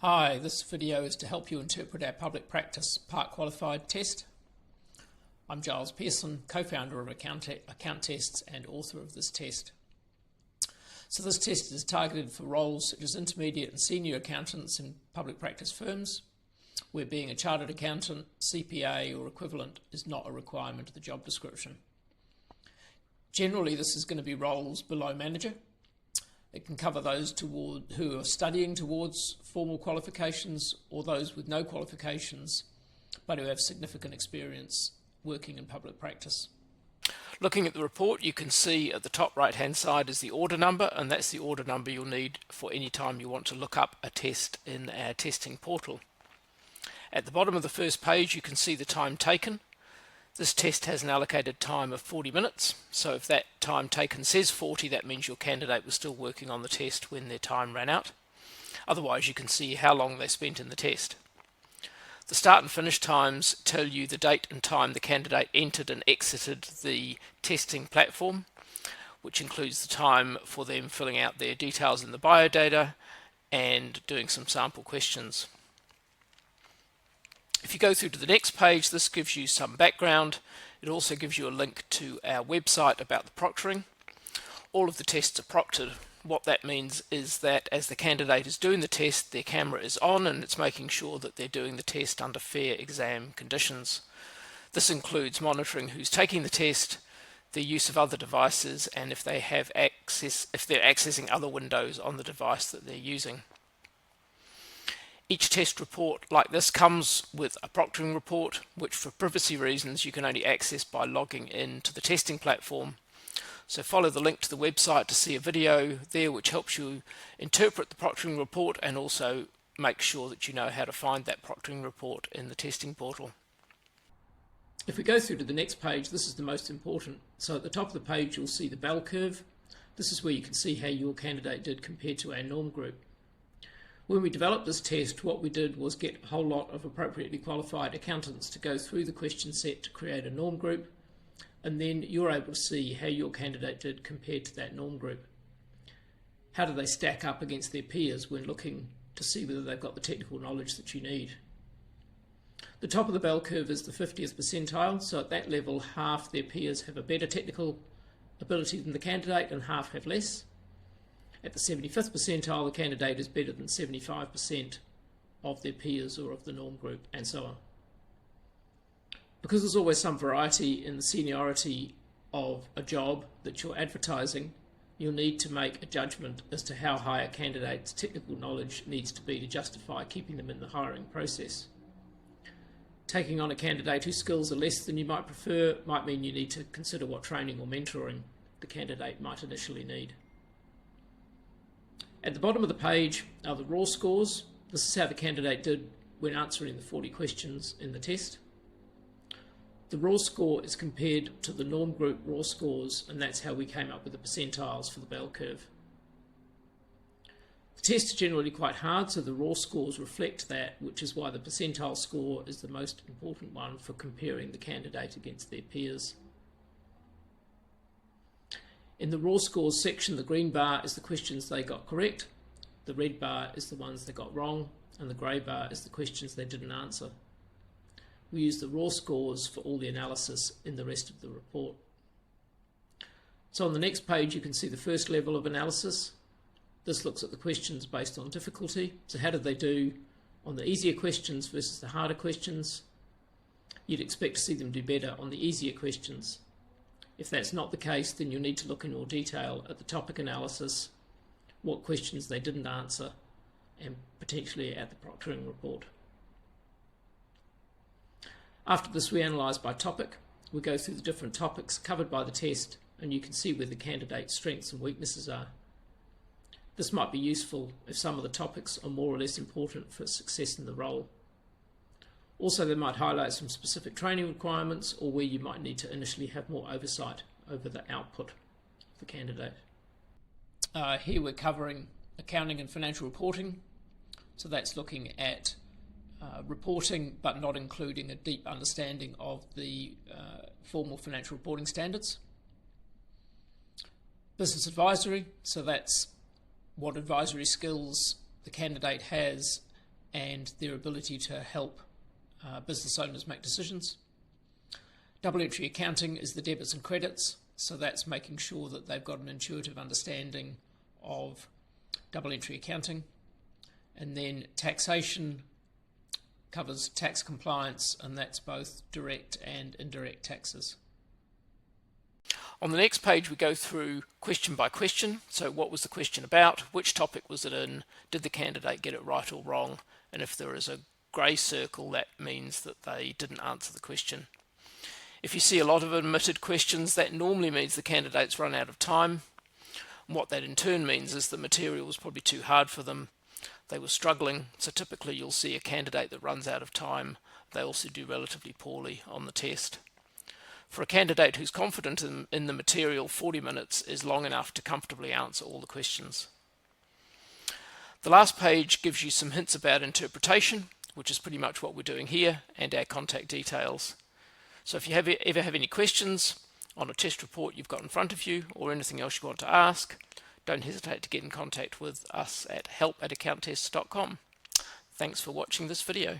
Hi, this video is to help you interpret our public practice part qualified test. I'm Giles Pearson, co-founder of Account Tests and author of this test. So this test is targeted for roles such as intermediate and senior accountants in public practice firms, where being a chartered accountant, CPA or equivalent is not a requirement of the job description. Generally, this is going to be roles below manager. It can cover those who are studying towards formal qualifications or those with no qualifications but who have significant experience working in public practice. Looking at the report, you can see at the top right hand side is the order number, and that's the order number you'll need for any time you want to look up a test in our testing portal. At the bottom of the first page you can see the time taken. This test has an allocated time of 40 minutes, so if that time taken says 40, that means your candidate was still working on the test when their time ran out. Otherwise, you can see how long they spent in the test. The start and finish times tell you the date and time the candidate entered and exited the testing platform, which includes the time for them filling out their details in the biodata and doing some sample questions. If you go through to the next page, this gives you some background. It also gives you a link to our website about the proctoring. All of the tests are proctored. What that means is that as the candidate is doing the test, their camera is on and it's making sure that they're doing the test under fair exam conditions. This includes monitoring who's taking the test, the use of other devices, and if they're accessing other windows on the device that they're using. Each test report like this comes with a proctoring report, which for privacy reasons you can only access by logging in to the testing platform. So follow the link to the website to see a video there which helps you interpret the proctoring report and also make sure that you know how to find that proctoring report in the testing portal. If we go through to the next page, this is the most important. So at the top of the page you'll see the bell curve. This is where you can see how your candidate did compared to our norm group. When we developed this test, what we did was get a whole lot of appropriately qualified accountants to go through the question set to create a norm group, and then you're able to see how your candidate did compared to that norm group. How do they stack up against their peers when looking to see whether they've got the technical knowledge that you need? The top of the bell curve is the 50th percentile, so at that level half their peers have a better technical ability than the candidate and half have less. At the 75th percentile, the candidate is better than 75% of their peers or of the norm group, and so on. Because there's always some variety in the seniority of a job that you're advertising, you'll need to make a judgment as to how high a candidate's technical knowledge needs to be to justify keeping them in the hiring process. Taking on a candidate whose skills are less than you might prefer might mean you need to consider what training or mentoring the candidate might initially need. At the bottom of the page are the raw scores. This is how the candidate did when answering the 40 questions in the test. The raw score is compared to the norm group raw scores, and that's how we came up with the percentiles for the bell curve. The test is generally quite hard, so the raw scores reflect that, which is why the percentile score is the most important one for comparing the candidate against their peers. In the raw scores section, the green bar is the questions they got correct, the red bar is the ones they got wrong, and the grey bar is the questions they didn't answer. We use the raw scores for all the analysis in the rest of the report. So on the next page you can see the first level of analysis. This looks at the questions based on difficulty. So how did they do on the easier questions versus the harder questions? You'd expect to see them do better on the easier questions. If that's not the case, then you'll need to look in more detail at the topic analysis, what questions they didn't answer, and potentially at the proctoring report. After this, we analyse by topic. We go through the different topics covered by the test, and you can see where the candidate's strengths and weaknesses are. This might be useful if some of the topics are more or less important for success in the role. Also, they might highlight some specific training requirements or where you might need to initially have more oversight over the output of the candidate. Here we're covering accounting and financial reporting. So that's looking at reporting but not including a deep understanding of the formal financial reporting standards. Business advisory, so that's what advisory skills the candidate has and their ability to help business owners make decisions. Double entry accounting is the debits and credits, so that's making sure that they've got an intuitive understanding of double entry accounting. And then taxation covers tax compliance, and that's both direct and indirect taxes. On the next page we go through question by question. So what was the question about? Which topic was it in? Did the candidate get it right or wrong? And if there is a grey circle, that means that they didn't answer the question. If you see a lot of omitted questions, that normally means the candidate's run out of time. And what that in turn means is the material was probably too hard for them. They were struggling. So typically you'll see a candidate that runs out of time. They also do relatively poorly on the test. For a candidate who's confident in the material, 40 minutes is long enough to comfortably answer all the questions. The last page gives you some hints about interpretation, which is pretty much what we're doing here, and our contact details. So if you ever have any questions on a test report you've got in front of you, or anything else you want to ask, don't hesitate to get in contact with us at help@accounttests.com. Thanks for watching this video.